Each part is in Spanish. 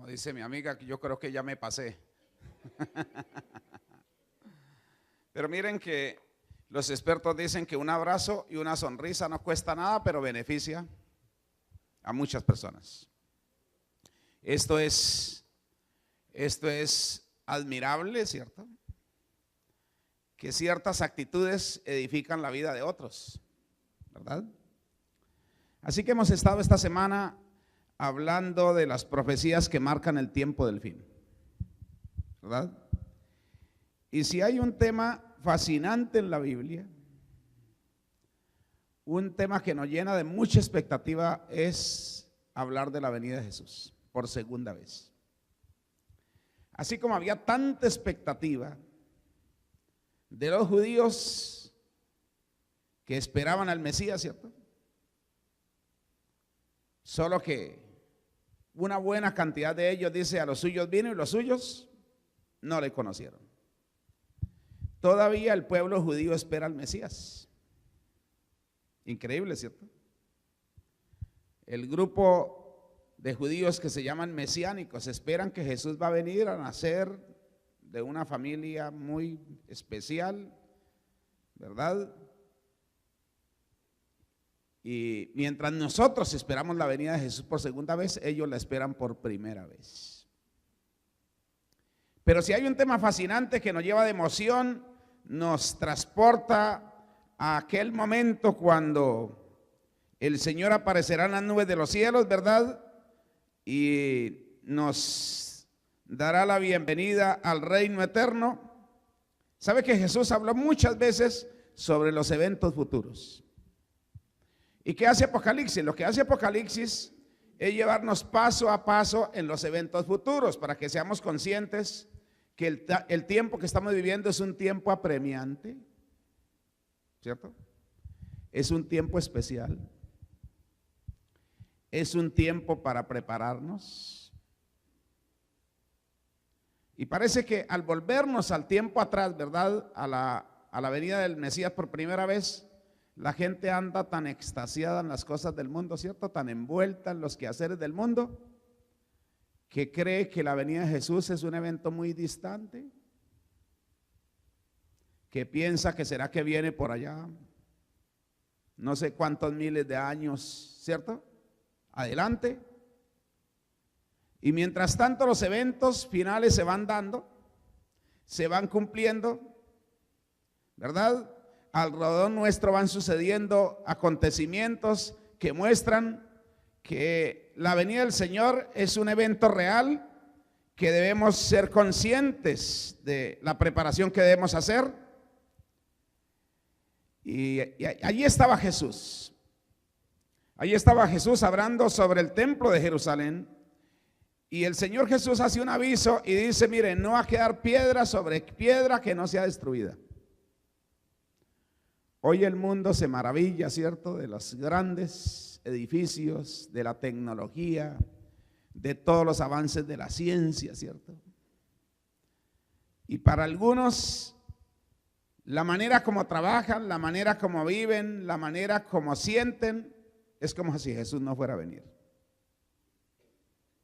Como dice mi amiga, yo creo que ya me pasé. Pero miren que los expertos dicen que un abrazo y una sonrisa no cuesta nada, pero beneficia a muchas personas. Esto es admirable, ¿cierto? Que ciertas actitudes edifican la vida de otros, ¿verdad? Así que hemos estado esta semana hablando de las profecías que marcan el tiempo del fin, ¿verdad? Y si hay un tema fascinante en la Biblia, un tema que nos llena de mucha expectativa, es hablar de la venida de Jesús por segunda vez. Así como había tanta expectativa de los judíos que esperaban al Mesías, ¿cierto? Solo que una buena cantidad de ellos, dice, a los suyos vino y los suyos no le conocieron. Todavía el pueblo judío espera al Mesías. Increíble, ¿cierto? El grupo de judíos que se llaman mesiánicos esperan que Jesús va a venir a nacer de una familia muy especial, ¿verdad? Y mientras nosotros esperamos la venida de Jesús por segunda vez, ellos la esperan por primera vez. Pero si hay un tema fascinante que nos lleva de emoción, nos transporta a aquel momento cuando el Señor aparecerá en las nubes de los cielos, ¿verdad? Y nos dará la bienvenida al reino eterno. ¿Sabe que Jesús habló muchas veces sobre los eventos futuros? ¿Y qué hace Apocalipsis? Lo que hace Apocalipsis es llevarnos paso a paso en los eventos futuros para que seamos conscientes que el tiempo que estamos viviendo es un tiempo apremiante, ¿cierto? Es un tiempo especial. Es un tiempo para prepararnos. Y parece que al volvernos al tiempo atrás, ¿verdad? A la venida del Mesías por primera vez, la gente anda tan extasiada en las cosas del mundo, ¿cierto? Tan envuelta en los quehaceres del mundo, que cree que la venida de Jesús es un evento muy distante, que piensa que será que viene por allá, no sé cuántos miles de años, ¿cierto? Adelante. Y mientras tanto los eventos finales se van dando, se van cumpliendo, ¿verdad? Alrededor nuestro van sucediendo acontecimientos que muestran que la venida del Señor es un evento real, que debemos ser conscientes de la preparación que debemos hacer. Y allí estaba Jesús. Allí estaba Jesús hablando sobre el templo de Jerusalén. Y el Señor Jesús hace un aviso y dice, miren, no va a quedar piedra sobre piedra que no sea destruida. Hoy el mundo se maravilla, ¿cierto?, de los grandes edificios, de la tecnología, de todos los avances de la ciencia, ¿cierto? Y para algunos, la manera como trabajan, la manera como viven, la manera como sienten, es como si Jesús no fuera a venir,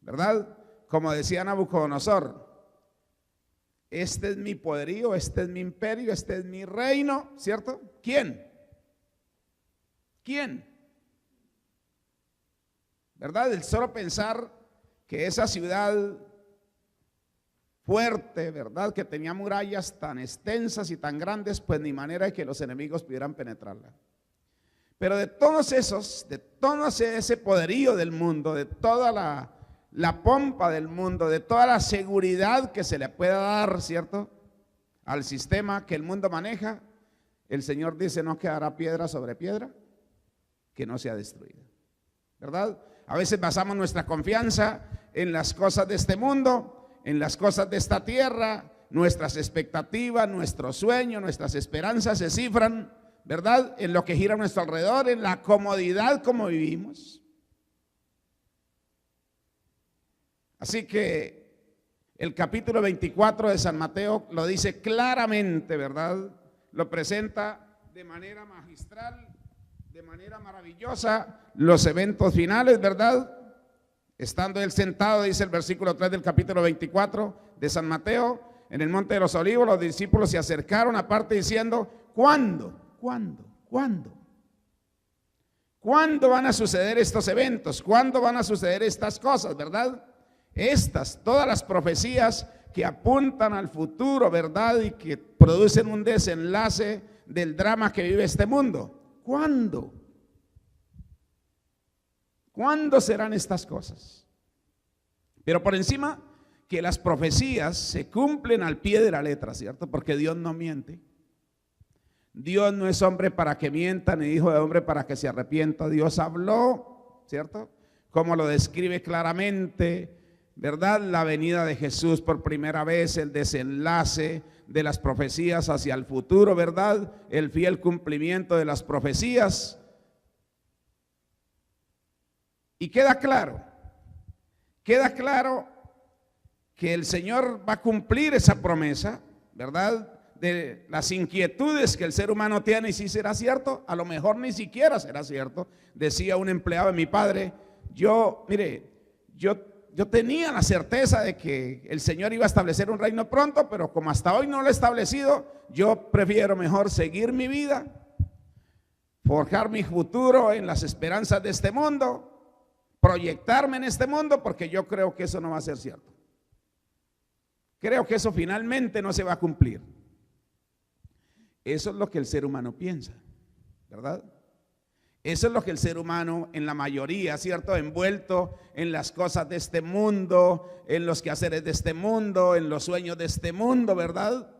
¿verdad? Como decía Nabucodonosor, este es mi poderío, este es mi imperio, este es mi reino, ¿cierto? ¿Quién? ¿Quién? ¿Verdad? El solo pensar que esa ciudad fuerte, ¿verdad?, que tenía murallas tan extensas y tan grandes, pues ni manera de que los enemigos pudieran penetrarla. Pero de todos esos, de todo ese poderío del mundo, de toda la pompa del mundo, de toda la seguridad que se le pueda dar, ¿cierto?, al sistema que el mundo maneja, el Señor dice, no quedará piedra sobre piedra que no sea destruida, ¿verdad? A veces basamos nuestra confianza en las cosas de este mundo, en las cosas de esta tierra, nuestras expectativas, nuestros sueños, nuestras esperanzas se cifran, ¿verdad?, en lo que gira a nuestro alrededor, en la comodidad como vivimos. Así que el capítulo 24 de San Mateo lo dice claramente, ¿verdad? Lo presenta de manera magistral, de manera maravillosa, los eventos finales, ¿verdad? Estando él sentado, dice el versículo 3 del capítulo 24 de San Mateo, en el monte de los olivos, los discípulos se acercaron aparte diciendo: ¿cuándo? ¿Cuándo? ¿Cuándo? ¿Cuándo van a suceder estos eventos? ¿Cuándo van a suceder estas cosas, verdad? Todas las profecías que apuntan al futuro, ¿verdad? Y que producen un desenlace del drama que vive este mundo. ¿Cuándo? ¿Cuándo serán estas cosas? Pero por encima, que las profecías se cumplen al pie de la letra, ¿cierto? Porque Dios no miente. Dios no es hombre para que mienta, ni hijo de hombre para que se arrepienta. Dios habló, ¿cierto? Como lo describe claramente, ¿verdad? La venida de Jesús por primera vez, el desenlace de las profecías hacia el futuro, ¿verdad? El fiel cumplimiento de las profecías. Y queda claro que el Señor va a cumplir esa promesa, ¿verdad? De las inquietudes que el ser humano tiene, y si será cierto, a lo mejor ni siquiera será cierto. Decía un empleado de mi padre: yo tenía la certeza de que el Señor iba a establecer un reino pronto, pero como hasta hoy no lo ha establecido, yo prefiero mejor seguir mi vida, forjar mi futuro en las esperanzas de este mundo, proyectarme en este mundo, porque yo creo que eso no va a ser cierto. Creo que eso finalmente no se va a cumplir. Eso es lo que el ser humano piensa, ¿verdad? Eso es lo que el ser humano, en la mayoría, ¿cierto?, envuelto en las cosas de este mundo, en los quehaceres de este mundo, en los sueños de este mundo, ¿verdad?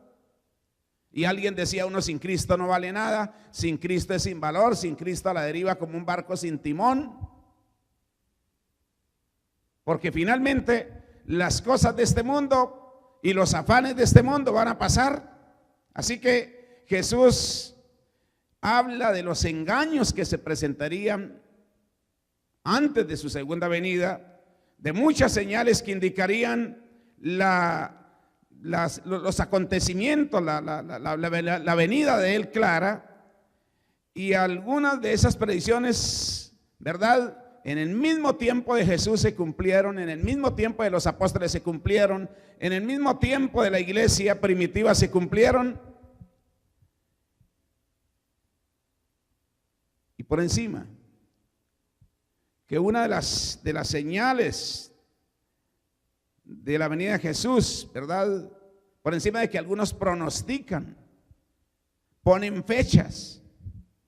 Y alguien decía: uno sin Cristo no vale nada, sin Cristo es sin valor, sin Cristo a la deriva como un barco sin timón. Porque finalmente las cosas de este mundo y los afanes de este mundo van a pasar. Así que Jesús habla de los engaños que se presentarían antes de su segunda venida, de muchas señales que indicarían los acontecimientos, la venida de Él clara, y algunas de esas predicciones, ¿verdad?, en el mismo tiempo de Jesús se cumplieron, en el mismo tiempo de los apóstoles se cumplieron, en el mismo tiempo de la iglesia primitiva se cumplieron. Y por encima, que una de las señales de la venida de Jesús, ¿verdad?, por encima de que algunos pronostican, ponen fechas,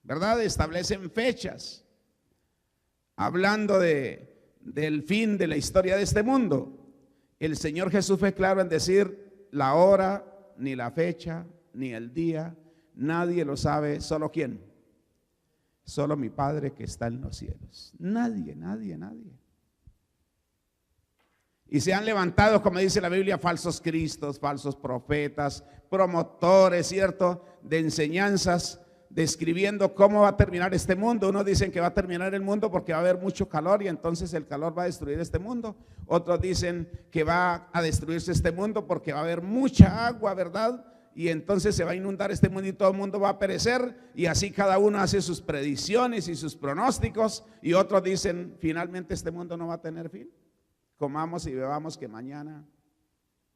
¿verdad?, establecen fechas, hablando del fin de la historia de este mundo. El Señor Jesús fue claro en decir: la hora, ni la fecha, ni el día, nadie lo sabe. ¿Solo quién? Solo mi Padre que está en los cielos. Nadie. Y se han levantado, como dice la Biblia, falsos cristos, falsos profetas, promotores, ¿cierto?, de enseñanzas, describiendo cómo va a terminar este mundo. Unos dicen que va a terminar el mundo porque va a haber mucho calor y entonces el calor va a destruir este mundo. Otros dicen que va a destruirse este mundo porque va a haber mucha agua, ¿verdad?, y entonces se va a inundar este mundo y todo el mundo va a perecer. Y así cada uno hace sus predicciones y sus pronósticos. Y otros dicen: finalmente este mundo no va a tener fin. Comamos y bebamos que mañana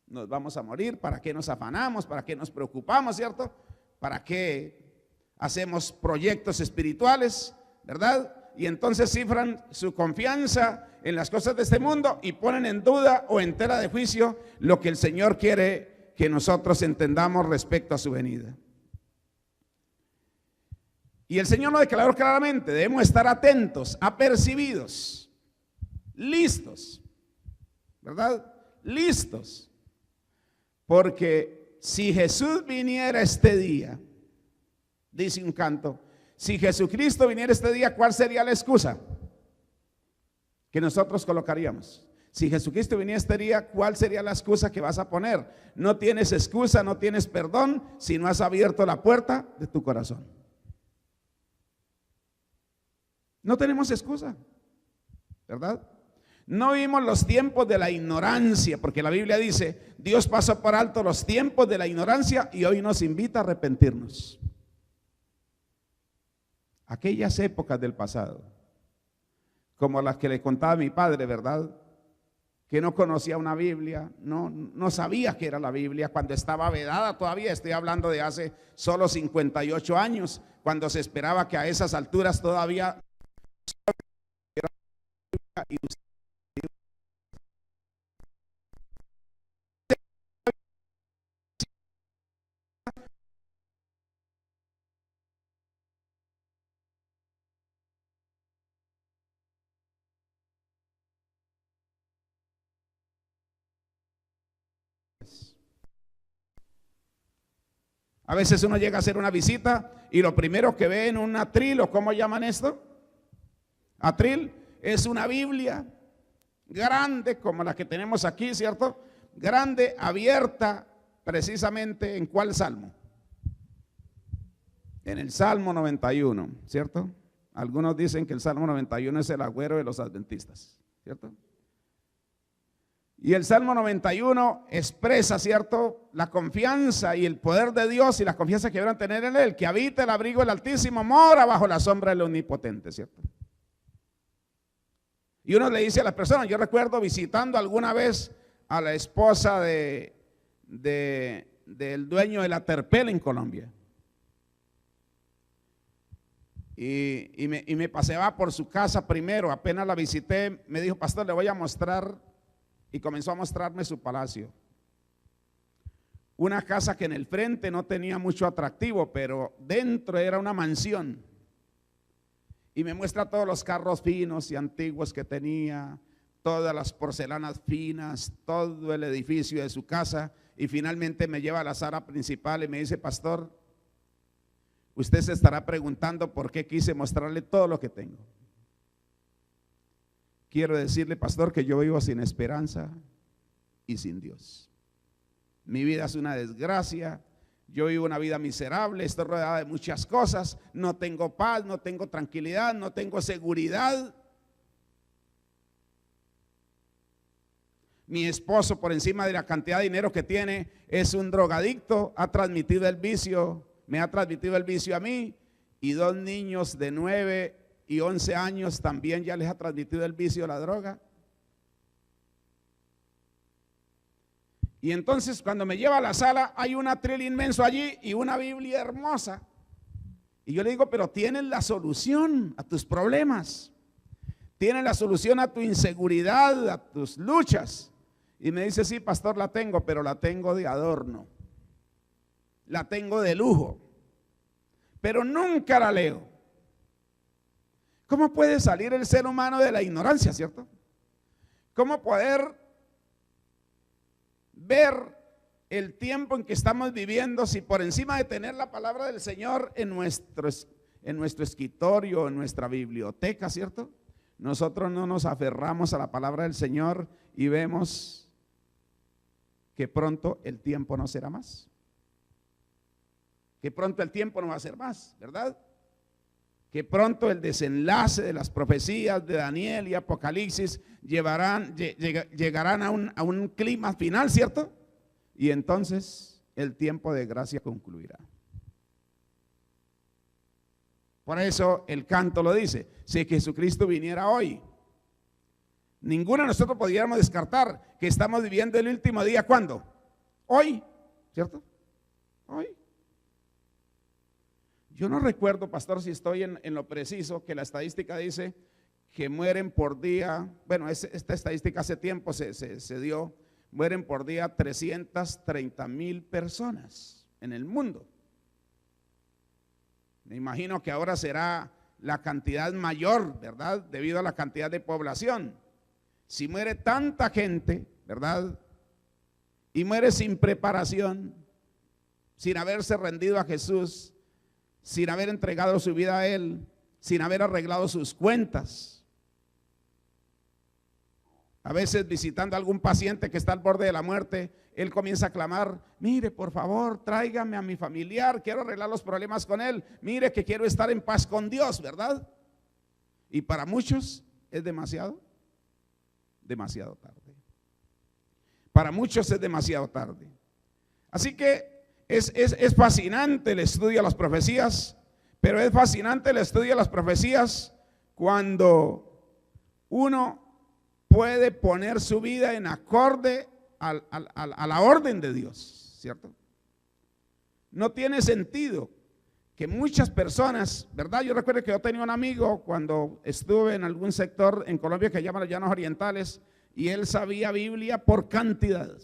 nos vamos a morir. ¿Para qué nos afanamos? ¿Para qué nos preocupamos, cierto? ¿Para qué hacemos proyectos espirituales, verdad? Y entonces cifran su confianza en las cosas de este mundo y ponen en duda o en tela de juicio lo que el Señor quiere que nosotros entendamos respecto a su venida. Y el Señor lo declaró claramente: debemos estar atentos, apercibidos, listos, ¿verdad? Listos. Porque si Jesús viniera este día, dice un canto, si Jesucristo viniera este día, ¿cuál sería la excusa que nosotros colocaríamos? Si Jesucristo viniera este día, ¿cuál sería la excusa que vas a poner? No tienes excusa, no tienes perdón si no has abierto la puerta de tu corazón. No tenemos excusa, ¿verdad? No vimos los tiempos de la ignorancia, porque la Biblia dice: Dios pasó por alto los tiempos de la ignorancia y hoy nos invita a arrepentirnos. Aquellas épocas del pasado, como las que le contaba mi padre, ¿verdad?, que no conocía una Biblia, no sabía que era la Biblia cuando estaba vedada todavía. Estoy hablando de hace solo 58 años, cuando se esperaba que a esas alturas todavía a veces uno llega a hacer una visita y lo primero que ve en un atril, o ¿cómo llaman esto? Atril, es una Biblia grande como la que tenemos aquí, ¿cierto? Grande, abierta, precisamente ¿en cuál salmo? En el Salmo 91, ¿cierto? Algunos dicen que el Salmo 91 es el agüero de los adventistas, ¿cierto? Y el Salmo 91 expresa, ¿cierto?, la confianza y el poder de Dios y la confianza que deberán tener en Él. Que habita el abrigo del Altísimo, mora bajo la sombra del Omnipotente, ¿cierto? Y uno le dice a las personas, yo recuerdo visitando alguna vez a la esposa del dueño de la Terpel en Colombia. Y me paseaba por su casa primero, apenas la visité, me dijo, pastor, le voy a mostrar. Y comenzó a mostrarme su palacio. Una casa que en el frente no tenía mucho atractivo, pero dentro era una mansión. Y me muestra todos los carros finos y antiguos que tenía, todas las porcelanas finas, todo el edificio de su casa. Y finalmente me lleva a la sala principal y me dice, pastor, usted se estará preguntando por qué quise mostrarle todo lo que tengo. Quiero decirle, pastor, que yo vivo sin esperanza y sin Dios. Mi vida es una desgracia, yo vivo una vida miserable, estoy rodeada de muchas cosas, no tengo paz, no tengo tranquilidad, no tengo seguridad. Mi esposo, por encima de la cantidad de dinero que tiene, es un drogadicto, ha transmitido el vicio, me ha transmitido el vicio a mí, y 2 niños de 9 y 11 años también ya les ha transmitido el vicio de la droga. Y entonces cuando me lleva a la sala hay un atril inmenso allí y una Biblia hermosa. Y yo le digo, pero tienes la solución a tus problemas, tienes la solución a tu inseguridad, a tus luchas. Y me dice, sí, pastor, la tengo, pero la tengo de adorno, la tengo de lujo, pero nunca la leo. ¿Cómo puede salir el ser humano de la ignorancia, cierto? ¿Cómo poder ver el tiempo en que estamos viviendo si por encima de tener la palabra del Señor en nuestro escritorio, en nuestra biblioteca, cierto? Nosotros no nos aferramos a la palabra del Señor y vemos que pronto el tiempo no será más. Que pronto el tiempo no va a ser más, ¿verdad? Que pronto el desenlace de las profecías de Daniel y Apocalipsis llegarán a un clima final, ¿cierto? Y entonces el tiempo de gracia concluirá. Por eso el canto lo dice, si Jesucristo viniera hoy, ninguno de nosotros pudiéramos descartar que estamos viviendo el último día, ¿cuándo? Hoy, ¿cierto? Hoy. Yo no recuerdo, pastor, si estoy en lo preciso, que la estadística dice que mueren por día, bueno, esta estadística hace tiempo se dio, mueren por día 330,000 personas en el mundo. Me imagino que ahora será la cantidad mayor, ¿verdad? Debido a la cantidad de población. Si muere tanta gente, ¿verdad? Y muere sin preparación, sin haberse rendido a Jesús, sin haber entregado su vida a Él, sin haber arreglado sus cuentas. A veces visitando a algún paciente que está al borde de la muerte, él comienza a clamar, mire, por favor, tráigame a mi familiar, quiero arreglar los problemas con él, mire que quiero estar en paz con Dios, ¿verdad? Y para muchos es demasiado tarde. Para muchos es demasiado tarde. Así que es fascinante el estudio de las profecías, pero es fascinante el estudio de las profecías cuando uno puede poner su vida en acorde a la orden de Dios, ¿cierto? No tiene sentido que muchas personas, ¿verdad? Yo recuerdo que yo tenía un amigo cuando estuve en algún sector en Colombia que llaman los Llanos Orientales, y él sabía Biblia por cantidad.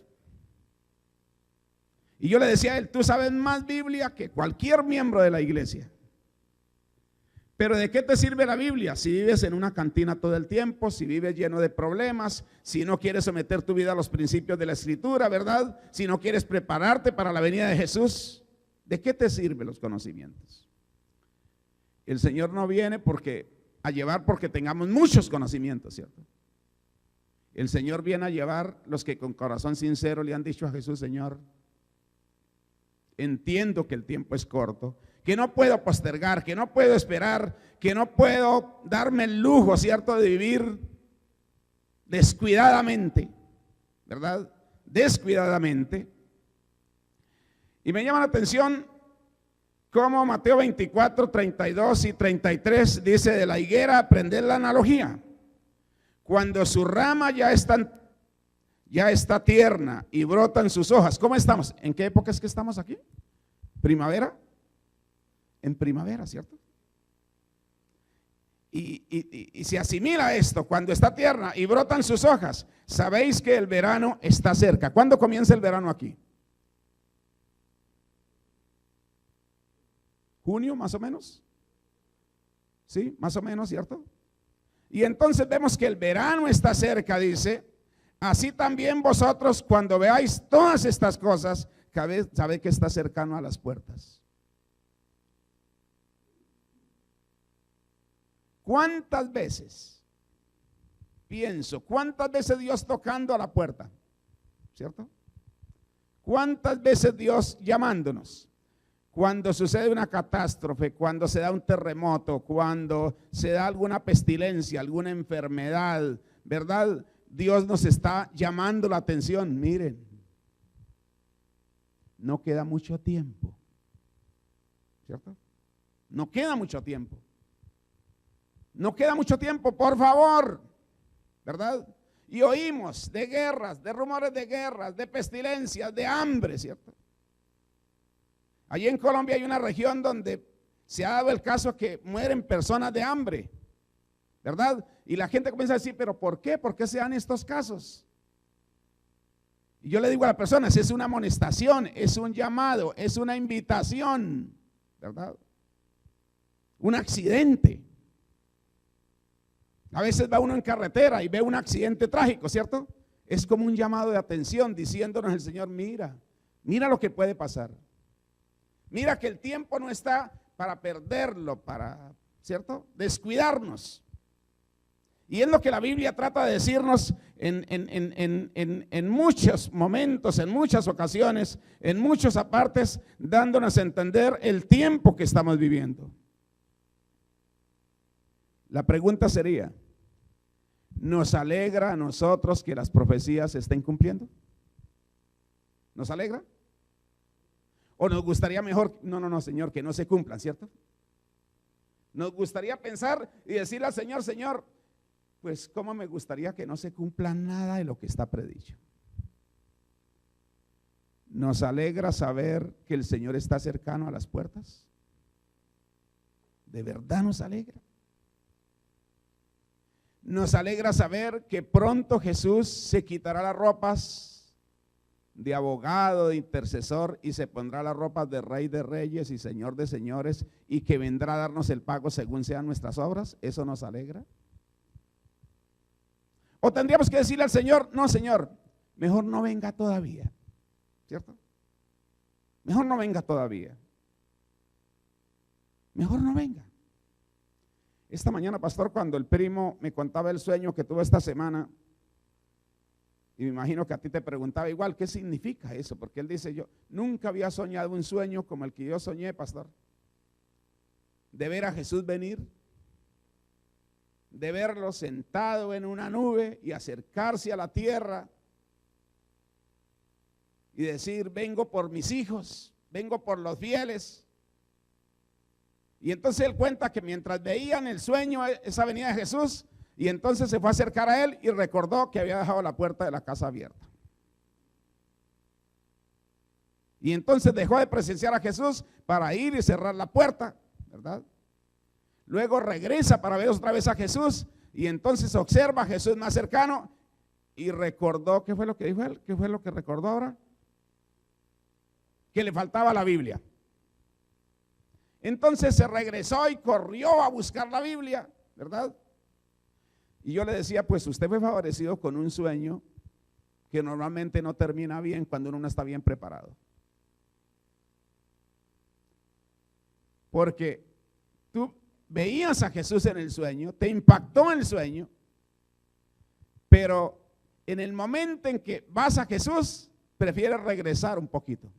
Y yo le decía a él, tú sabes más Biblia que cualquier miembro de la iglesia. Pero ¿de qué te sirve la Biblia? Si vives en una cantina todo el tiempo, si vives lleno de problemas, si no quieres someter tu vida a los principios de la Escritura, ¿verdad? Si no quieres prepararte para la venida de Jesús, ¿de qué te sirven los conocimientos? El Señor no viene a llevar porque tengamos muchos conocimientos, ¿cierto? El Señor viene a llevar los que con corazón sincero le han dicho a Jesús, Señor, entiendo que el tiempo es corto, que no puedo postergar, que no puedo esperar, que no puedo darme el lujo, ¿cierto?, de vivir descuidadamente, ¿verdad? Descuidadamente. Y me llama la atención cómo Mateo 24, 32 y 33 dice, de la higuera aprended la analogía. Cuando su rama ya está tierna y brotan sus hojas. ¿Cómo estamos? ¿En qué época es que estamos aquí? ¿Primavera? En primavera, ¿cierto? Y se asimila esto, cuando está tierna y brotan sus hojas, sabéis que el verano está cerca. ¿Cuándo comienza el verano aquí? ¿Junio más o menos? Sí, más o menos, ¿cierto? Y entonces vemos que el verano está cerca, dice, así también vosotros cuando veáis todas estas cosas, sabéis que está cercano a las puertas. ¿Cuántas veces pienso, cuántas veces Dios tocando a la puerta? ¿Cierto? ¿Cuántas veces Dios llamándonos? Cuando sucede una catástrofe, cuando se da un terremoto, cuando se da alguna pestilencia, alguna enfermedad, ¿verdad? Dios nos está llamando la atención. Miren, no queda mucho tiempo, ¿cierto? No queda mucho tiempo. No queda mucho tiempo, por favor, ¿verdad? Y oímos de guerras, de rumores de guerras, de pestilencias, de hambre, ¿cierto? Allí en Colombia hay una región donde se ha dado el caso que mueren personas de hambre, ¿verdad? Y la gente comienza a decir, ¿pero por qué? ¿Por qué se dan estos casos? Y yo le digo a las personas, es una amonestación, es un llamado, es una invitación, ¿verdad? Un accidente. A veces va uno en carretera y ve un accidente trágico, ¿cierto? Es como un llamado de atención diciéndonos el Señor, mira lo que puede pasar. Mira que el tiempo no está para perderlo, ¿cierto? Descuidarnos. Y es lo que la Biblia trata de decirnos en muchos momentos, en muchas ocasiones, en muchas apartes, dándonos a entender el tiempo que estamos viviendo. La pregunta sería, ¿nos alegra a nosotros que las profecías se estén cumpliendo? ¿Nos alegra? ¿O nos gustaría mejor, no, Señor, que no se cumplan, ¿cierto? Nos gustaría pensar y decirle al Señor, Señor, pues cómo me gustaría que no se cumpla nada de lo que está predicho. ¿Nos alegra saber que el Señor está cercano a las puertas? ¿De verdad nos alegra? Nos alegra saber que pronto Jesús se quitará las ropas de abogado, de intercesor, y se pondrá las ropas de Rey de Reyes y Señor de Señores, y que vendrá a darnos el pago según sean nuestras obras. ¿Eso nos alegra? O tendríamos que decirle al Señor, no, Señor, mejor no venga todavía, ¿cierto? Mejor no venga todavía. Mejor no venga. Esta mañana, pastor, cuando el primo me contaba el sueño que tuvo esta semana, y me imagino que a ti te preguntaba igual, ¿qué significa eso? Porque él dice, yo nunca había soñado un sueño como el que yo soñé, pastor. De ver a Jesús venir, de verlo sentado en una nube y acercarse a la tierra y decir, vengo por mis hijos, vengo por los fieles. Y entonces él cuenta que mientras veían el sueño, esa venida de Jesús, Y entonces se fue a acercar a él y recordó que había dejado la puerta de la casa abierta. Y entonces dejó de presenciar a Jesús para ir y cerrar la puerta, ¿verdad? Luego regresa para ver otra vez a Jesús y entonces observa a Jesús más cercano y recordó, ¿qué fue lo que dijo él? ¿Qué fue lo que recordó ahora? Que le faltaba la Biblia. Entonces se regresó y corrió a buscar la Biblia, ¿verdad? Y yo le decía, pues usted fue favorecido con un sueño que normalmente no termina bien cuando uno no está bien preparado. Porque tú veías a Jesús en el sueño, te impactó el sueño, pero en el momento en que vas a Jesús, prefieres regresar un poquito.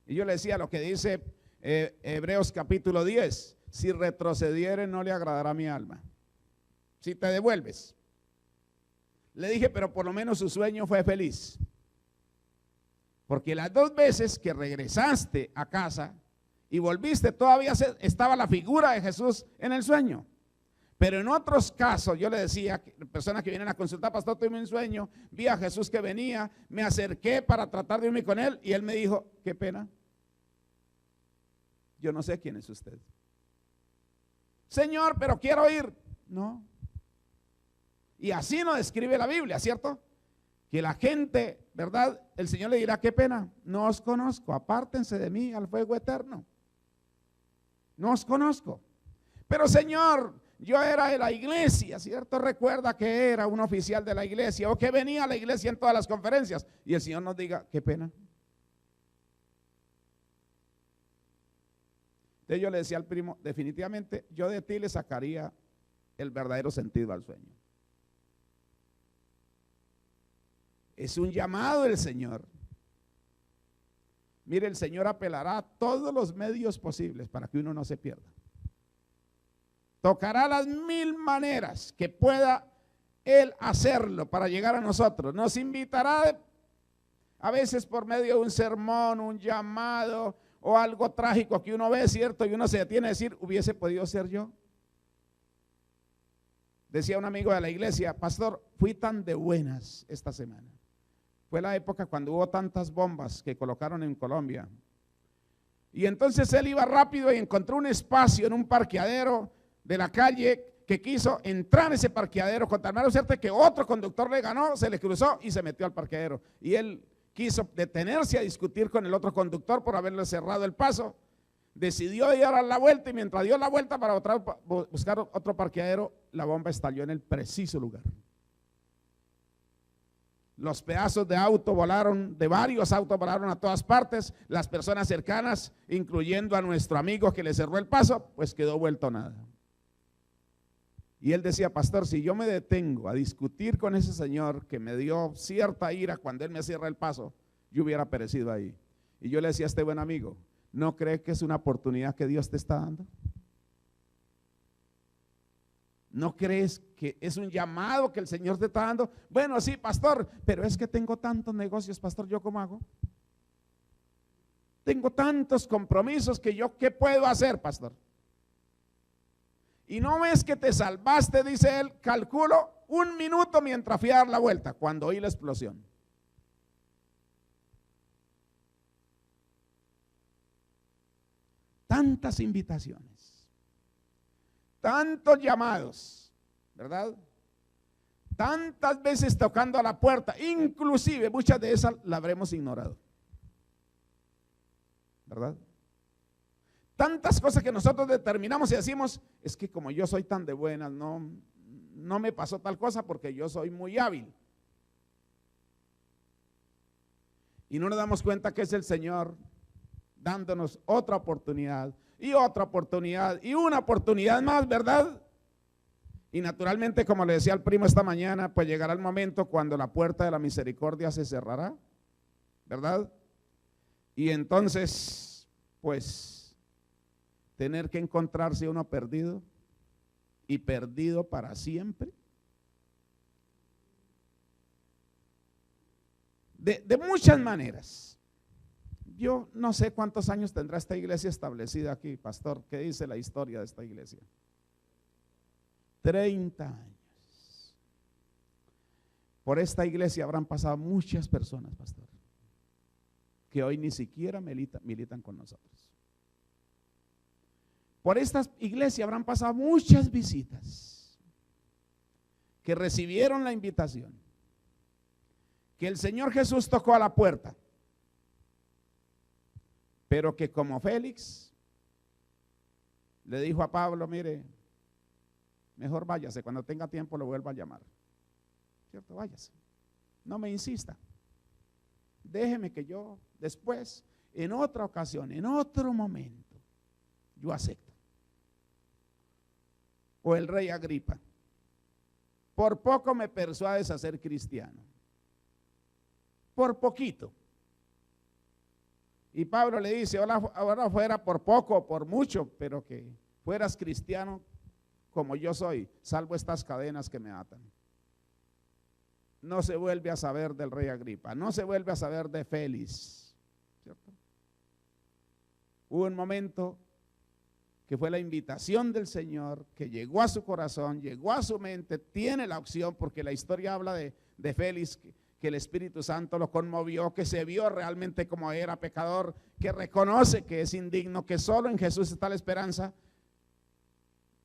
Y yo le decía lo que dice Hebreos capítulo 10, si retrocediere no le agradará a mi alma. Si te devuelves. Le dije, pero por lo menos su sueño fue feliz. Porque las 2 veces que regresaste a casa y volviste, todavía estaba la figura de Jesús en el sueño. Pero en otros casos, yo le decía, personas que vienen a consultar, pastor, tuve un sueño, vi a Jesús que venía, me acerqué para tratar de irme con él y él me dijo, qué pena, yo no sé quién es usted. Señor, pero quiero ir. No. Y así nos describe la Biblia, ¿cierto? Que la gente, ¿verdad? El Señor le dirá, qué pena, no os conozco, apártense de mí al fuego eterno. No os conozco. Pero Señor, yo era de la iglesia, ¿cierto? Recuerda que era un oficial de la iglesia o que venía a la iglesia en todas las conferencias. Y el Señor nos diga, qué pena. Entonces yo le decía al primo, definitivamente yo de ti le sacaría el verdadero sentido al sueño. Es un llamado del Señor. Mire, el Señor apelará a todos los medios posibles para que uno no se pierda. Tocará las 1000 maneras que pueda Él hacerlo para llegar a nosotros. Nos invitará a veces por medio de un sermón, un llamado o algo trágico que uno ve, ¿cierto? Y uno se detiene a decir, hubiese podido ser yo. Decía un amigo de la iglesia, pastor, fui tan de buenas esta semana. Fue la época cuando hubo tantas bombas que colocaron en Colombia. Y entonces él iba rápido y encontró un espacio en un parqueadero de la calle que quiso entrar a ese parqueadero con tal mala suerte que otro conductor le ganó, se le cruzó y se metió al parqueadero. Y él quiso detenerse a discutir con el otro conductor por haberle cerrado el paso. Decidió dar la vuelta y mientras dio la vuelta para buscar otro parqueadero, la bomba estalló en el preciso lugar. Los pedazos de auto volaron, de varios autos volaron a todas partes. Las personas cercanas, incluyendo a nuestro amigo que le cerró el paso, pues quedó vuelto nada. Y él decía, pastor, si yo me detengo a discutir con ese señor que me dio cierta ira cuando él me cierra el paso, yo hubiera perecido ahí. Y yo le decía a este buen amigo, ¿no cree que es una oportunidad que Dios te está dando? ¿No crees que es un llamado que el Señor te está dando? Bueno, sí, pastor, pero es que tengo tantos negocios, pastor, ¿yo cómo hago? Tengo tantos compromisos que yo, ¿qué puedo hacer, pastor? Y no ves que te salvaste, dice él, calculo 1 minuto mientras fui a dar la vuelta, cuando oí la explosión. Tantas invitaciones, tantos llamados, ¿verdad? Tantas veces tocando a la puerta, inclusive muchas de esas la habremos ignorado, ¿verdad? Tantas cosas que nosotros determinamos y decimos, es que como yo soy tan de buenas, no me pasó tal cosa porque yo soy muy hábil. Y no nos damos cuenta que es el Señor dándonos otra oportunidad y otra oportunidad y una oportunidad más, ¿verdad? Y naturalmente, como le decía al primo esta mañana, pues llegará el momento cuando la puerta de la misericordia se cerrará, ¿verdad? Y entonces, pues, tener que encontrarse uno perdido y perdido para siempre. De muchas maneras. Yo no sé cuántos años tendrá esta iglesia establecida aquí, pastor. ¿Qué dice la historia de esta iglesia? 30 años. Por esta iglesia habrán pasado muchas personas, pastor, que hoy ni siquiera militan con nosotros. Por esta iglesia habrán pasado muchas visitas que recibieron la invitación, que el Señor Jesús tocó a la puerta, pero que como Félix le dijo a Pablo, mire, mejor váyase, cuando tenga tiempo lo vuelva a llamar, ¿cierto? Váyase, no me insista, déjeme que yo después, en otra ocasión, en otro momento, yo acepto. O el rey Agripa, por poco me persuades a ser cristiano, por poquito. Y Pablo le dice, ahora fuera por poco o por mucho, pero que fueras cristiano como yo soy, salvo estas cadenas que me atan. No se vuelve a saber del rey Agripa, no se vuelve a saber de Félix, ¿cierto? Hubo un momento que fue la invitación del Señor, que llegó a su corazón, llegó a su mente, tiene la opción, porque la historia habla de Félix, que el Espíritu Santo lo conmovió, que se vio realmente como era pecador, que reconoce que es indigno, que solo en Jesús está la esperanza,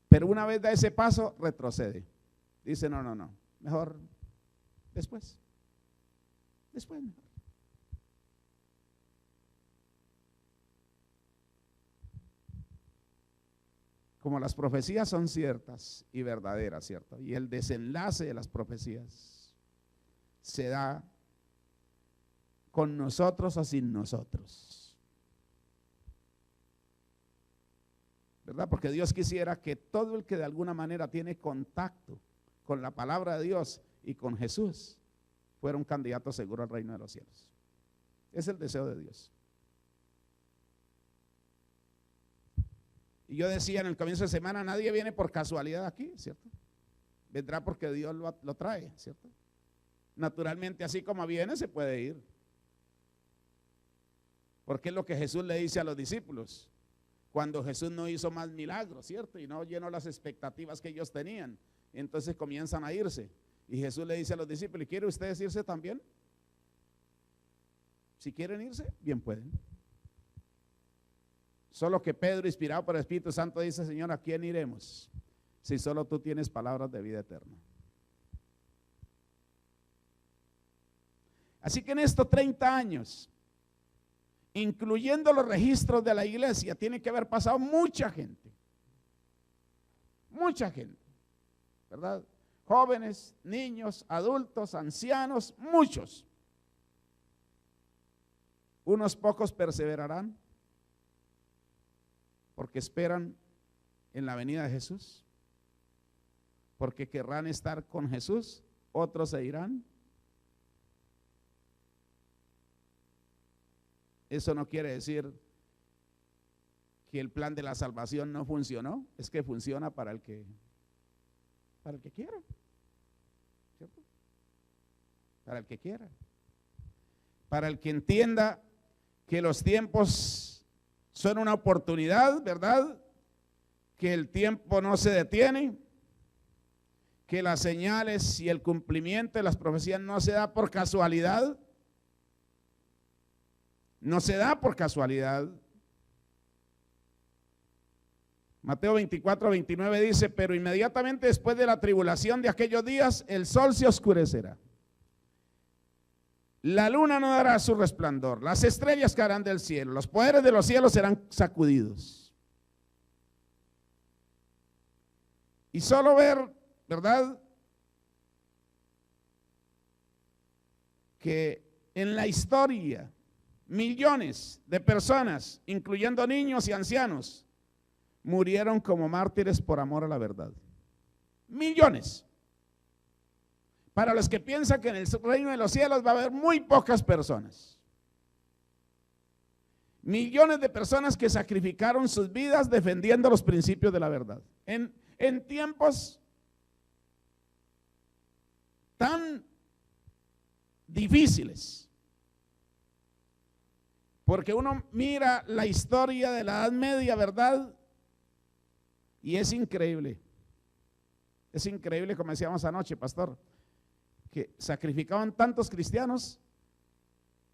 pero una vez da ese paso, retrocede. Dice, no, mejor después mejor. Como las profecías son ciertas y verdaderas, ¿cierto? Y el desenlace de las profecías se da con nosotros o sin nosotros, ¿verdad? Porque Dios quisiera que todo el que de alguna manera tiene contacto con la palabra de Dios y con Jesús fuera un candidato seguro al reino de los cielos. Es el deseo de Dios. Y yo decía en el comienzo de semana, nadie viene por casualidad aquí, ¿cierto? Vendrá porque Dios lo trae, ¿cierto? Naturalmente, así como viene, se puede ir. Porque es lo que Jesús le dice a los discípulos, cuando Jesús no hizo más milagros, ¿cierto? Y no llenó las expectativas que ellos tenían. Entonces comienzan a irse. Y Jesús le dice a los discípulos, ¿y quieren ustedes irse también? Si quieren irse, bien pueden. Solo que Pedro, inspirado por el Espíritu Santo, dice, Señor, ¿a quién iremos? Si solo tú tienes palabras de vida eterna. Así que en estos 30 años, incluyendo los registros de la iglesia, tiene que haber pasado mucha gente, ¿verdad? Jóvenes, niños, adultos, ancianos, muchos. Unos pocos perseverarán, porque esperan en la venida de Jesús, porque querrán estar con Jesús, otros se irán. Eso no quiere decir que el plan de la salvación no funcionó, es que funciona para el que quiera, ¿cierto? Para el que quiera, para el que entienda que los tiempos son una oportunidad, ¿verdad? Que el tiempo no se detiene, que las señales y el cumplimiento de las profecías no se da por casualidad, no se da por casualidad. Mateo 24:29 dice, pero inmediatamente después de la tribulación de aquellos días, el sol se oscurecerá. La luna no dará su resplandor, las estrellas caerán del cielo, los poderes de los cielos serán sacudidos. Y solo ver, ¿verdad?, que en la historia millones de personas, incluyendo niños y ancianos, murieron como mártires por amor a la verdad. Millones. Para los que piensan que en el reino de los cielos va a haber muy pocas personas. Millones de personas que sacrificaron sus vidas defendiendo los principios de la verdad. En tiempos tan difíciles. Porque uno mira la historia de la Edad Media, ¿verdad? Y es increíble. Es increíble, como decíamos anoche, pastor, que sacrificaban tantos cristianos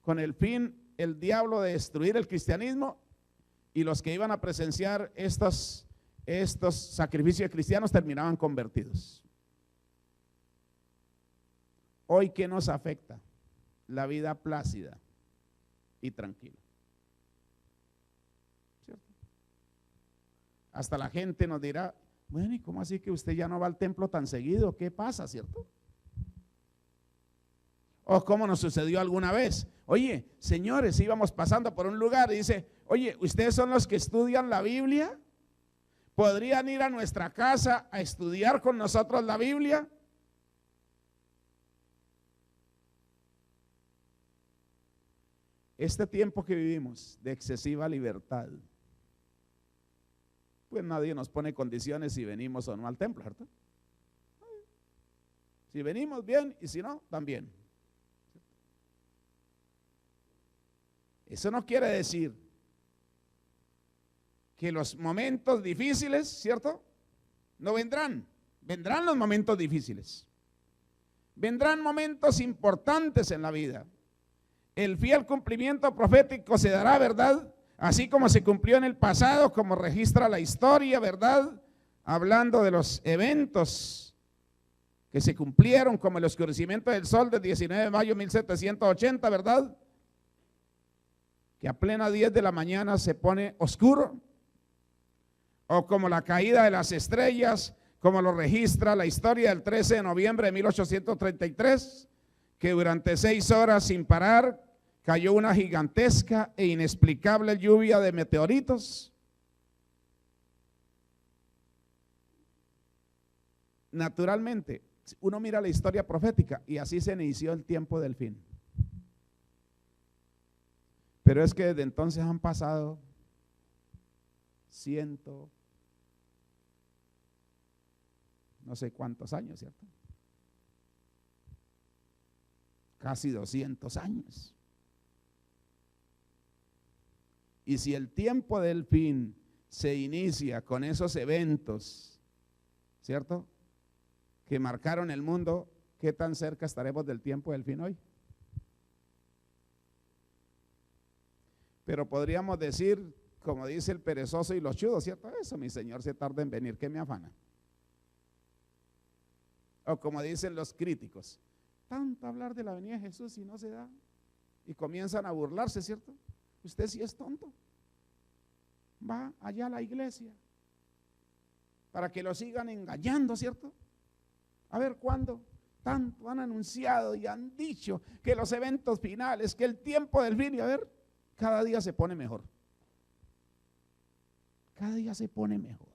con el fin, el diablo, de destruir el cristianismo, y los que iban a presenciar estos sacrificios de cristianos terminaban convertidos. Hoy, ¿qué nos afecta? La vida plácida y tranquila. ¿Cierto? Hasta la gente nos dirá, bueno, ¿y cómo así que usted ya no va al templo tan seguido? ¿Qué pasa, cierto? O como nos sucedió alguna vez. Oye, señores, íbamos pasando por un lugar y dice, oye, ¿ustedes son los que estudian la Biblia? ¿Podrían ir a nuestra casa a estudiar con nosotros la Biblia? Este tiempo que vivimos de excesiva libertad, pues nadie nos pone condiciones si venimos o no al templo, ¿cierto? Si venimos, bien, y si no, también. Eso no quiere decir que los momentos difíciles, ¿cierto? No vendrán. Vendrán los momentos difíciles. Vendrán momentos importantes en la vida. El fiel cumplimiento profético se dará, ¿verdad? Así como se cumplió en el pasado, como registra la historia, ¿verdad? Hablando de los eventos que se cumplieron, como el oscurecimiento del sol del 19 de mayo de 1780, ¿verdad? Que a plena 10 de la mañana se pone oscuro. O como la caída de las estrellas, como lo registra la historia del 13 de noviembre de 1833, que durante 6 horas sin parar cayó una gigantesca e inexplicable lluvia de meteoritos. Naturalmente, uno mira la historia profética y así se inició el tiempo del fin. Pero es que desde entonces han pasado no sé cuántos años, ¿cierto? Casi 200 años. Y si el tiempo del fin se inicia con esos eventos, ¿cierto?, que marcaron el mundo, ¿qué tan cerca estaremos del tiempo del fin hoy? Pero podríamos decir, como dice el perezoso y los chudos, ¿cierto? Eso, mi Señor se tarda en venir, ¿qué me afana? O como dicen los críticos, tanto hablar de la venida de Jesús y no se da. Y comienzan a burlarse, ¿cierto? Usted sí es tonto. Va allá a la iglesia para que lo sigan engañando, ¿cierto? A ver, ¿cuándo? Tanto han anunciado y han dicho que los eventos finales, que el tiempo del fin, y a ver, cada día se pone mejor. Cada día se pone mejor.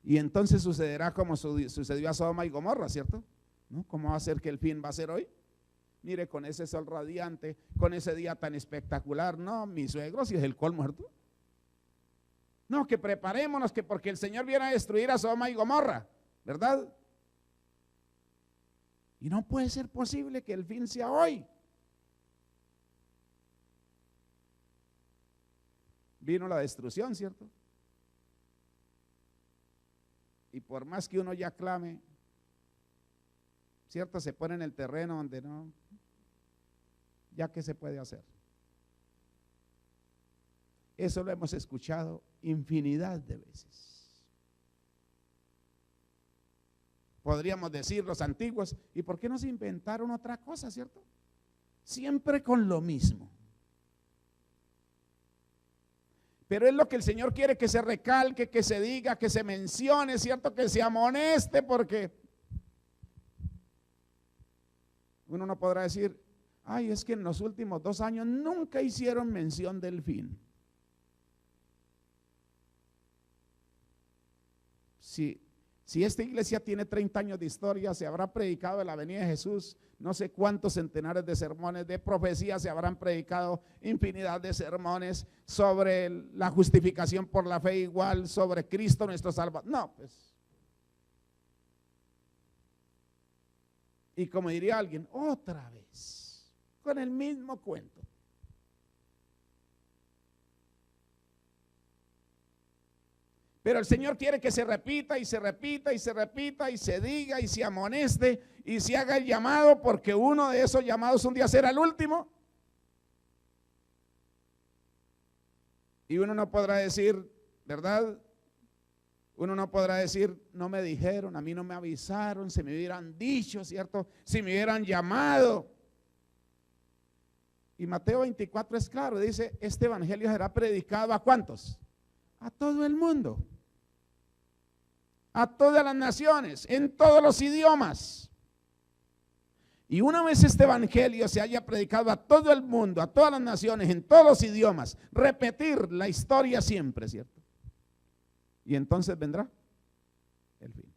Y entonces sucederá como sucedió a Sodoma y Gomorra, ¿cierto? ¿No? ¿Cómo va a ser que el fin va a ser hoy? Mire, con ese sol radiante, con ese día tan espectacular. No, mi suegro, si es el colmo, ¿cierto? No, que preparémonos, que porque el Señor viene a destruir a Sodoma y Gomorra, ¿verdad? Y no puede ser posible que el fin sea hoy. Vino la destrucción, ¿cierto? Y por más que uno ya clame, ¿cierto? Se pone en el terreno donde no, ya que se puede hacer. Eso lo hemos escuchado infinidad de veces. Podríamos decir los antiguos, ¿y por qué no se inventaron otra cosa, cierto? Siempre con lo mismo. Pero es lo que el Señor quiere que se recalque, que se diga, que se mencione, ¿cierto? Que se amoneste, porque uno no podrá decir, ay, es que en los últimos 2 años nunca hicieron mención del fin. Si esta iglesia tiene 30 años de historia, se habrá predicado de la venida de Jesús, no sé cuántos centenares de sermones, de profecías se habrán predicado, infinidad de sermones sobre la justificación por la fe igual, sobre Cristo nuestro Salvador. No, pues. Y como diría alguien, otra vez, con el mismo cuento. Pero el Señor quiere que se repita y se repita y se repita y se diga y se amoneste y se haga el llamado, porque uno de esos llamados un día será el último. Y uno no podrá decir, ¿verdad? Uno no podrá decir, no me dijeron, a mí no me avisaron, si me hubieran dicho, ¿cierto? Si me hubieran llamado. Y Mateo 24 es claro, dice, este evangelio será predicado ¿a cuántos? A todo el mundo, a todas las naciones, en todos los idiomas. Y una vez este evangelio se haya predicado a todo el mundo, a todas las naciones, en todos los idiomas, repetir la historia siempre, ¿cierto? Y entonces vendrá el fin.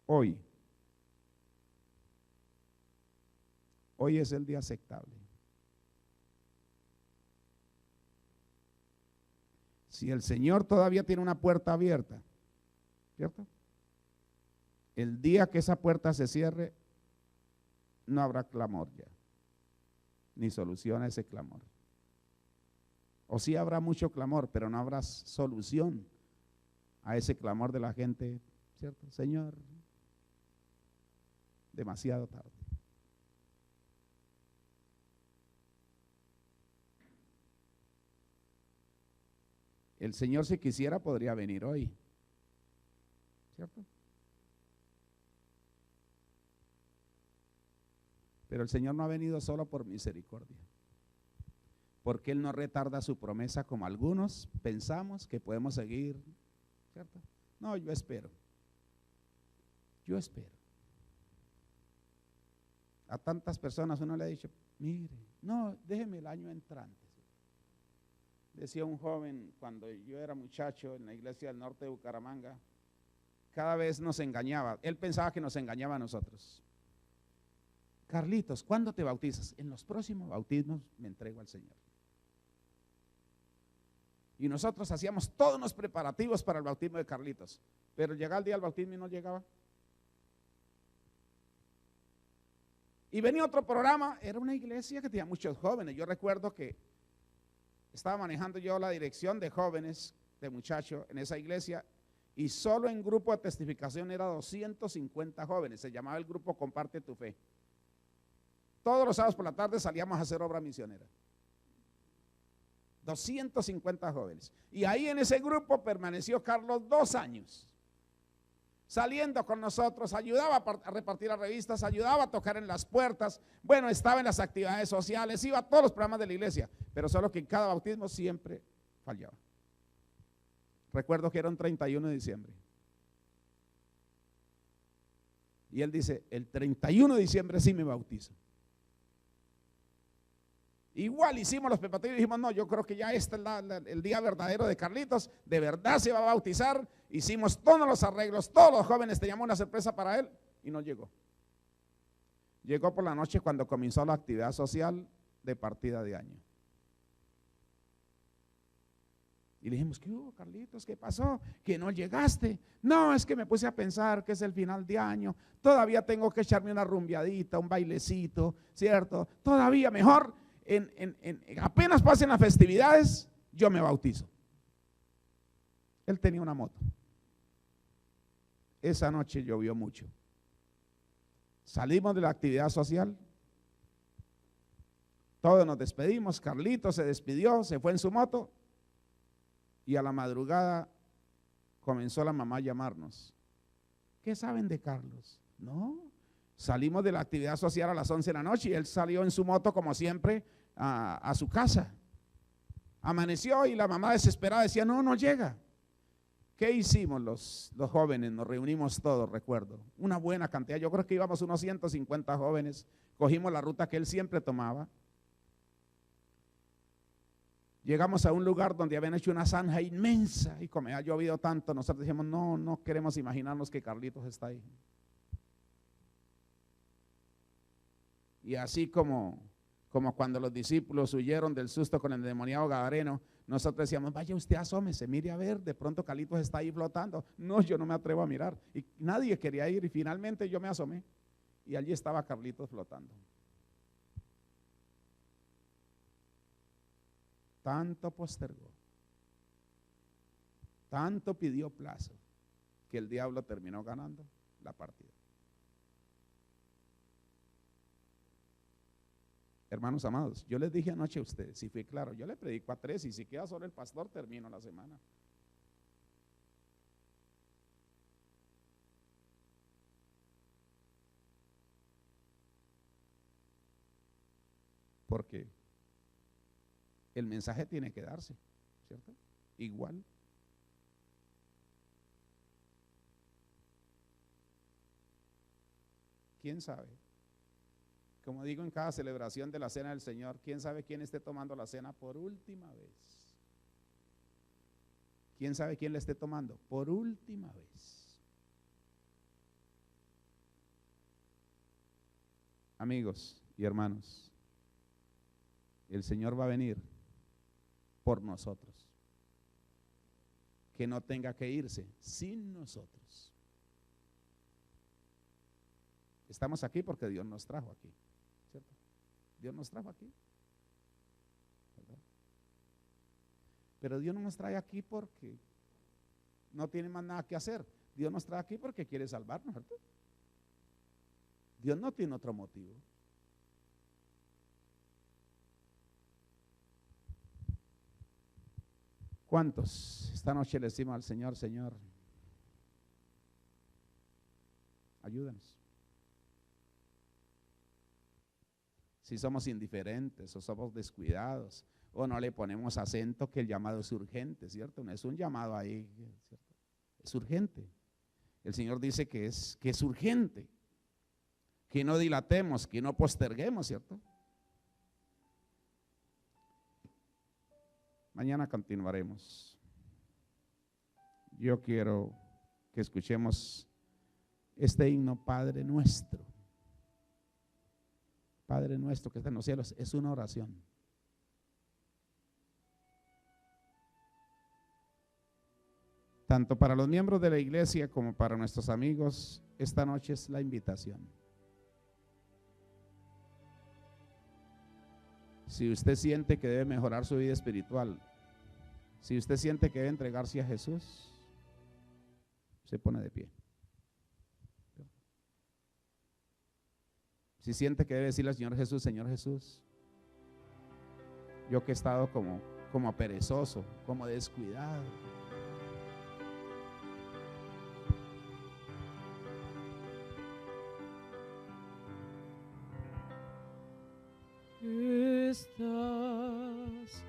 Hoy es el día aceptable. Si el Señor todavía tiene una puerta abierta, ¿cierto? El día que esa puerta se cierre, no habrá clamor ya, ni solución a ese clamor. O sí habrá mucho clamor, pero no habrá solución a ese clamor de la gente, ¿cierto? Señor, demasiado tarde. El Señor, si quisiera, podría venir hoy, ¿cierto? Pero el Señor no ha venido solo por misericordia, porque Él no retarda su promesa como algunos pensamos que podemos seguir, ¿cierto? No, yo espero. A tantas personas uno le ha dicho, mire, no, déjeme el año entrante. Decía un joven cuando yo era muchacho en la iglesia del norte de Bucaramanga, cada vez nos engañaba, él pensaba que nos engañaba a nosotros. Carlitos, ¿cuándo te bautizas? En los próximos bautismos me entrego al Señor. Y nosotros hacíamos todos los preparativos para el bautismo de Carlitos, pero llegaba el día del bautismo y no llegaba. Y venía otro programa, era una iglesia que tenía muchos jóvenes. Yo recuerdo que estaba manejando yo la dirección de jóvenes, de muchachos en esa iglesia, y solo en grupo de testificación era 250 jóvenes, se llamaba el grupo Comparte tu Fe. Todos los sábados por la tarde salíamos a hacer obra misionera. 250 jóvenes. Y ahí en ese grupo permaneció Carlos 2 años. Saliendo con nosotros, ayudaba a repartir las revistas, ayudaba a tocar en las puertas, bueno, estaba en las actividades sociales, iba a todos los programas de la iglesia, pero solo que en cada bautismo siempre fallaba. Recuerdo que era un 31 de diciembre. Y él dice, el 31 de diciembre sí me bautizo. Igual hicimos los preparativos y dijimos, no, yo creo que ya este es el día verdadero de Carlitos, de verdad se va a bautizar. Hicimos todos los arreglos, todos los jóvenes teníamos una sorpresa para él y no llegó. Llegó por la noche cuando comenzó la actividad social de partida de año. Y le dijimos, ¿qué hubo, Carlitos? ¿Qué pasó? ¿Que no llegaste? No, es que me puse a pensar que es el final de año, todavía tengo que echarme una rumbeadita, un bailecito, ¿cierto? Todavía mejor. Apenas pasen las festividades, yo me bautizo. Él tenía una moto. Esa noche llovió mucho. Salimos de la actividad social, todos nos despedimos, Carlitos se despidió, se fue en su moto y a la madrugada comenzó la mamá a llamarnos. ¿Qué saben de Carlos? No. Salimos de la actividad social a las 11 de la noche y él salió en su moto como siempre a su casa. Amaneció y la mamá desesperada decía, no, no llega. ¿Qué hicimos los jóvenes? Nos reunimos todos, recuerdo, una buena cantidad, yo creo que íbamos unos 150 jóvenes, cogimos la ruta que él siempre tomaba. Llegamos a un lugar donde habían hecho una zanja inmensa y como había llovido tanto, nosotros dijimos, no queremos imaginarnos que Carlitos está ahí. Y así como cuando los discípulos huyeron del susto con el endemoniado gadareno, nosotros decíamos, vaya usted, asómese, mire a ver, de pronto Carlitos está ahí flotando. No, yo no me atrevo a mirar. Y nadie quería ir y finalmente yo me asomé y allí estaba Carlitos flotando. tanto postergó, tanto pidió plazo, que el diablo terminó ganando la partida. Hermanos amados, yo les dije anoche a ustedes, si fui claro, yo le predico a 3 y si queda solo el pastor termino la semana. Porque el mensaje tiene que darse, ¿cierto? Igual. ¿Quién sabe? Como digo en cada celebración de la cena del Señor, ¿quién sabe quién esté tomando la cena por última vez? ¿Quién sabe quién la esté tomando por última vez? Amigos y hermanos, el Señor va a venir por nosotros. Que no tenga que irse sin nosotros. Estamos aquí porque Dios nos trajo aquí, ¿cierto? Dios nos trajo aquí, ¿verdad? Pero Dios no nos trae aquí porque no tiene más nada que hacer. Dios nos trae aquí porque quiere salvarnos, ¿cierto? Dios no tiene otro motivo. ¿Cuántos esta noche le decimos al Señor, Señor, ayúdanos? Si somos indiferentes o somos descuidados o no le ponemos acento que el llamado es urgente, ¿cierto? No es un llamado ahí, ¿cierto? Es urgente. El Señor dice que es urgente, que no dilatemos, que no posterguemos, ¿cierto? Mañana continuaremos. Yo quiero que escuchemos este himno, Padre Nuestro. Padre Nuestro que está en los cielos, es una oración. Tanto para los miembros de la iglesia como para nuestros amigos, esta noche es la invitación. Si usted siente que debe mejorar su vida espiritual, si usted siente que debe entregarse a Jesús, se pone de pie. Si siente que debe decirle al Señor Jesús, yo que he estado como perezoso, como descuidado, estás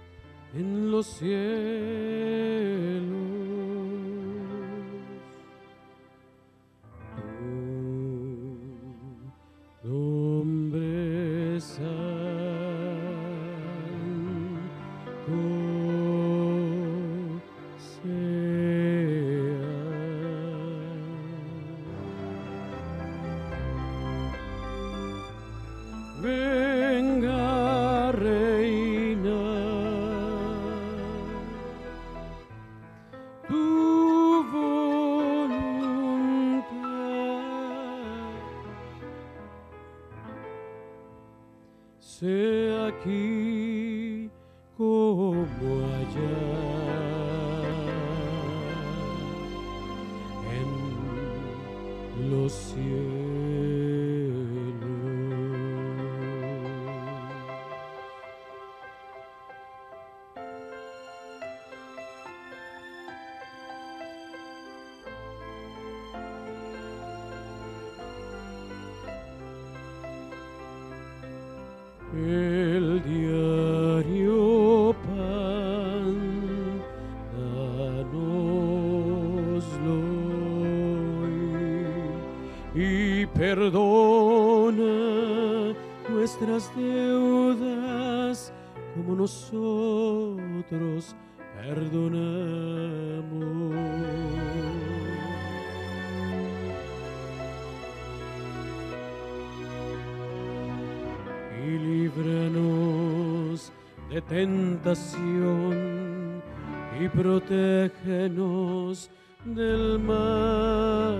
en los cielos, tu nombre santo sea. Venga a reinar tu voluntad, sea aquí como allá, en los cielos. El diario pan, danoslo hoy, y perdona nuestras deudas como nosotros perdonamos. Y líbranos de tentación y protégenos del mal,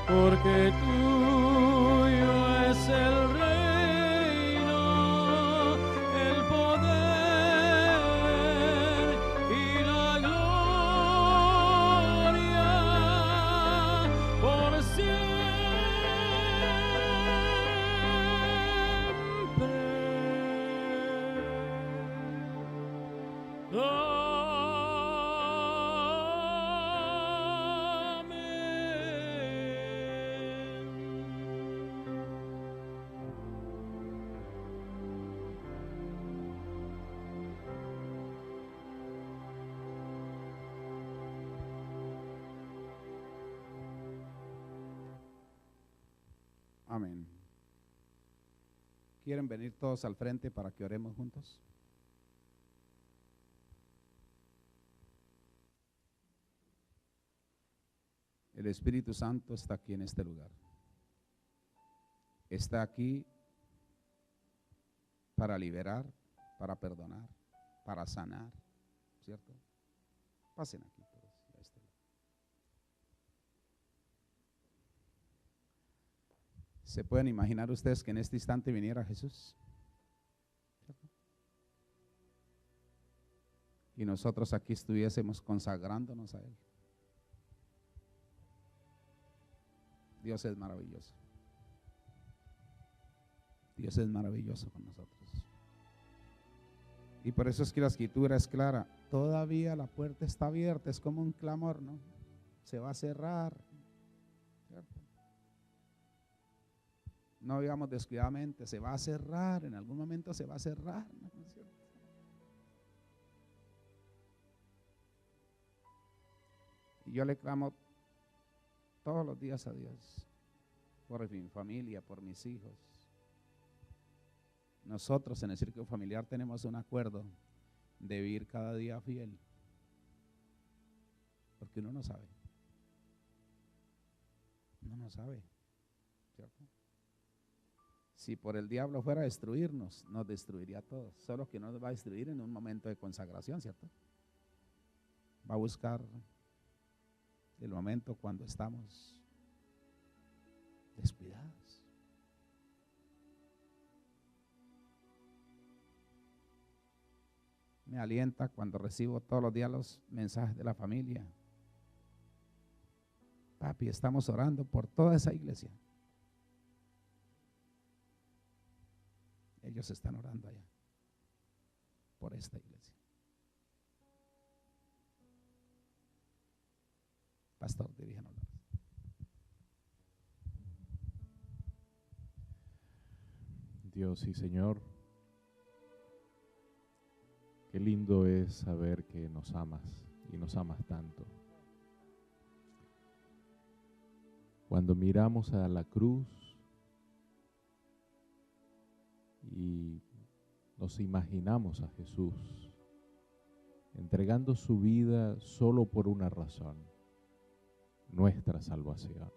porque tuyo es el reino, el poder Amén. ¿Quieren venir todos al frente para que oremos juntos? El Espíritu Santo está aquí en este lugar. Está aquí para liberar, para perdonar, para sanar, ¿cierto? Pasen aquí todos a este lado. ¿Se pueden imaginar ustedes que en este instante viniera Jesús? ¿Cierto? Y nosotros aquí estuviésemos consagrándonos a Él. Dios es maravilloso. Dios es maravilloso con nosotros. Y por eso es que la escritura es clara. Todavía la puerta está abierta, es como un clamor, ¿no? Se va a cerrar, ¿cierto? No digamos descuidadamente, se va a cerrar, en algún momento se va a cerrar, ¿no es cierto? Y yo le clamo todos los días a Dios, por mi familia, por mis hijos. Nosotros en el círculo familiar tenemos un acuerdo de vivir cada día fiel, porque uno no sabe, ¿cierto? Si por el diablo fuera a destruirnos, nos destruiría a todos, solo que no nos va a destruir en un momento de consagración, ¿cierto? Va a buscar el momento cuando estamos descuidados. Me alienta cuando recibo todos los días los mensajes de la familia. Papi, estamos orando por toda esa iglesia. Ellos están orando allá por esta iglesia. Pastor, diríjanos. Dios y Señor, qué lindo es saber que nos amas y nos amas tanto. Cuando miramos a la cruz y nos imaginamos a Jesús entregando su vida solo por una razón, nuestra salvación.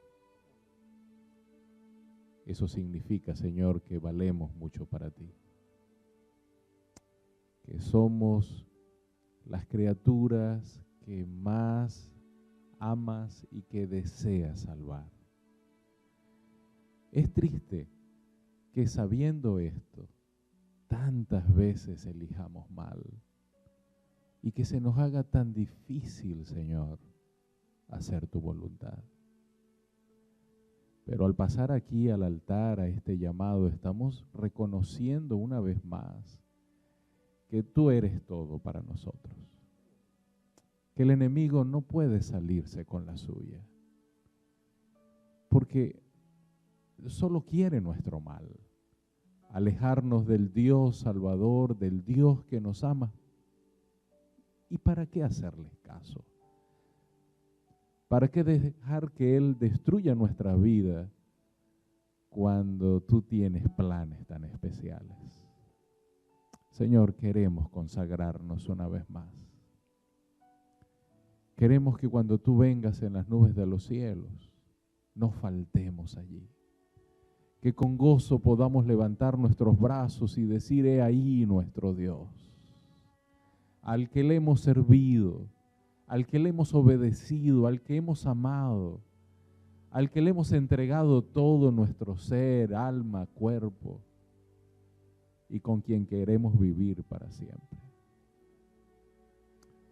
Eso significa, Señor, que valemos mucho para ti, que somos las criaturas que más amas y que deseas salvar. Es triste que sabiendo esto, tantas veces elijamos mal y que se nos haga tan difícil, Señor, hacer tu voluntad. Pero al pasar aquí al altar, a este llamado, estamos reconociendo una vez más que tú eres todo para nosotros. Que el enemigo no puede salirse con la suya. Porque solo quiere nuestro mal. Alejarnos del Dios Salvador, del Dios que nos ama. ¿Y para qué hacerles caso? ¿Para qué dejar que Él destruya nuestra vida cuando tú tienes planes tan especiales? Señor, queremos consagrarnos una vez más. Queremos que cuando tú vengas en las nubes de los cielos, no faltemos allí. Que con gozo podamos levantar nuestros brazos y decir, he ahí nuestro Dios, al que le hemos servido, al que le hemos obedecido, al que hemos amado, al que le hemos entregado todo nuestro ser, alma, cuerpo, y con quien queremos vivir para siempre.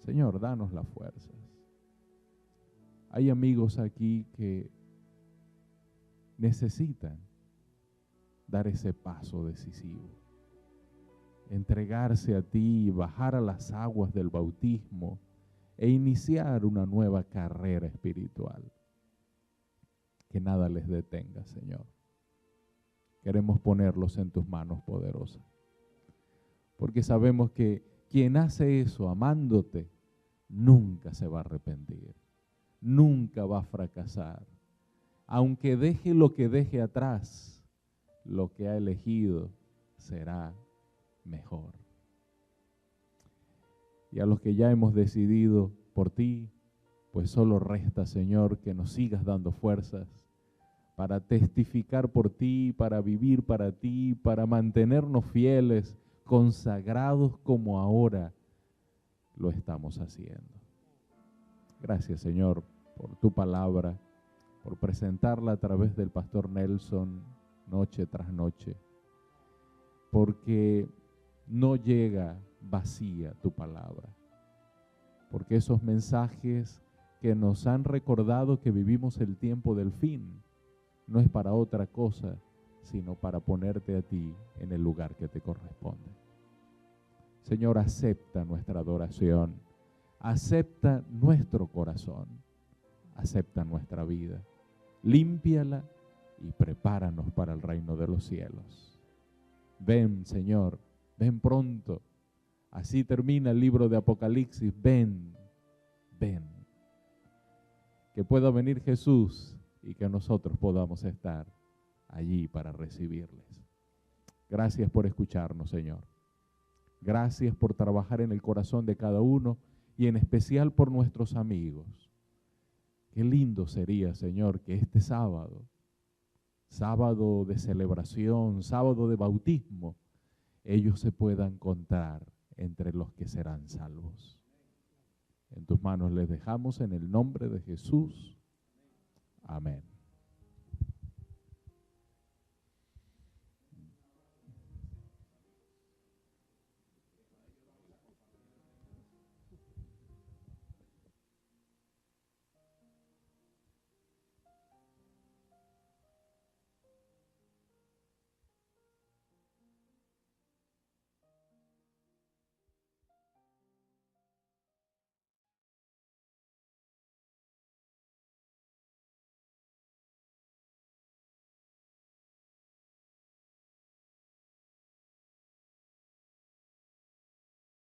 Señor, danos las fuerzas. Hay amigos aquí que necesitan dar ese paso decisivo, entregarse a ti, bajar a las aguas del bautismo e iniciar una nueva carrera espiritual. Que nada les detenga, Señor. Queremos ponerlos en tus manos poderosas, porque sabemos que quien hace eso amándote nunca se va a arrepentir, nunca va a fracasar. Aunque deje lo que deje atrás, lo que ha elegido será mejor. Y a los que ya hemos decidido por ti, pues solo resta, Señor, que nos sigas dando fuerzas para testificar por ti, para vivir para ti, para mantenernos fieles, consagrados como ahora lo estamos haciendo. Gracias, Señor, por tu palabra, por presentarla a través del pastor Nelson noche tras noche, porque no llega vacía tu palabra, porque esos mensajes que nos han recordado que vivimos el tiempo del fin, no es para otra cosa, sino para ponerte a ti en el lugar que te corresponde. Señor, acepta nuestra adoración, acepta nuestro corazón, acepta nuestra vida, límpiala y prepáranos para el reino de los cielos. Ven, Señor, ven pronto. Así termina el libro de Apocalipsis. Ven, ven. Que pueda venir Jesús y que nosotros podamos estar allí para recibirles. Gracias por escucharnos, Señor. Gracias por trabajar en el corazón de cada uno y en especial por nuestros amigos. Qué lindo sería, Señor, que este sábado, sábado de celebración, sábado de bautismo, ellos se puedan contar entre los que serán salvos. En tus manos les dejamos en el nombre de Jesús. Amén.